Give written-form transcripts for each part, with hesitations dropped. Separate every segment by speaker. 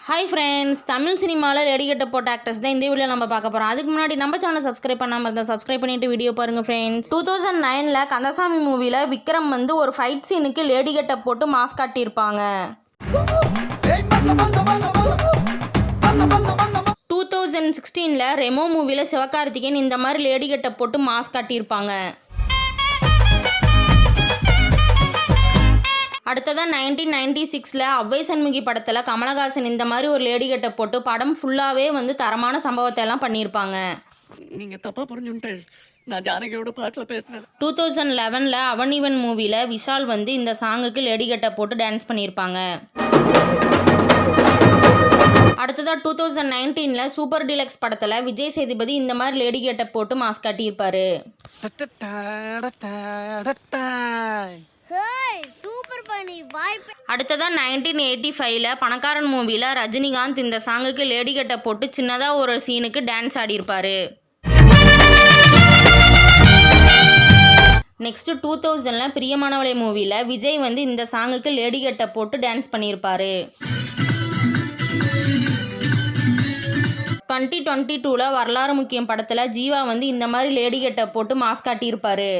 Speaker 1: Hi friends, Tamil சினிமாவில் lady getup போட்ட actors தான் இந்த வீடியோவில் நம்ம பார்க்க போகிறோம். அதுக்கு முன்னாடி நம்ம சேனலை சப்ஸ்கிரைப் பண்ணாமல் இருந்தால் சப்ஸ்கிரைப் பண்ணிட்டு வீடியோ பாருங்கள் ஃப்ரெண்ட்ஸ். 2009 கந்தசாமி மூவியில் விக்ரம் வந்து ஒரு ஃபைட் சீனுக்கு லேடி கெட்டப் போட்டு மாஸ்க் காட்டியிருப்பாங்க. 2016 ரெமோ மூவியில் சிவகார்த்திகேயன் இந்த மாதிரி லேடி கெட்டப் போட்டு மாஸ்க் காட்டியிருப்பாங்க. அடுத்ததான் 1996 அவ்வை சண்முகி படத்தில் கமலஹாசன் இந்த மாதிரி ஒரு லேடி கெட்டப் போட்டு படம் ஃபுல்லாகவே வந்து தரமான சம்பவத்தை எல்லாம் பண்ணியிருப்பாங்க.
Speaker 2: நீங்கள் தப்பாக புரிஞ்சுட்டு நான் ஜானகியோட பாட்டில் பேசுகிறேன்.
Speaker 1: 2011 அவனிவன் மூவியில் விஷால் வந்து இந்த சாங்குக்கு லேடி கெட்டப் போட்டு டான்ஸ் பண்ணியிருப்பாங்க. அடுத்ததாக 2019 சூப்பர் டீலக்ஸ் படத்தில் விஜய் சேதுபதி இந்த மாதிரி லேடி கெட்டப் போட்டு மாஸ்க் காட்டியிருப்பாரு. அடுத்ததான் 1985 பணக்காரன் மூவியில் ரஜினிகாந்த் இந்த சாங்குக்கு லேடி கெட்டப் போட்டு சின்னதாக ஒரு சீனுக்கு டான்ஸ் ஆடியிருப்பாரு. நெக்ஸ்ட் 2000 பிரியமானவளை மூவியில் விஜய் வந்து இந்த சாங்குக்கு லேடி கெட்டப் போட்டு டான்ஸ் பண்ணியிருப்பாரு. 2022 வரலாறு முக்கியம் படத்தில் ஜீவா வந்து இந்த மாதிரி லேடி கெட்டப் போட்டு மாஸ்க் காட்டியிருப்பாரு.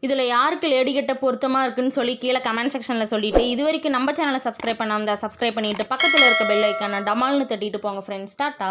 Speaker 1: இதில் யாருக்கு லேடி கெட்டப் பொருத்தமாக இருக்குன்னு சொல்லி கீழே கமெண்ட் செக்ஷனில் சொல்லிவிட்டு இது வரைக்கும் நம்ம சேனலை சப்ஸ்கிரைப் பண்ணாமல் சப்ஸ்கிரைப் பண்ணிவிட்டு பக்கத்தில் இருக்க பெல் ஐக்கானை டமால்னு தட்டிட்டு போங்க ஃப்ரெண்ட்ஸ். டாட்டா.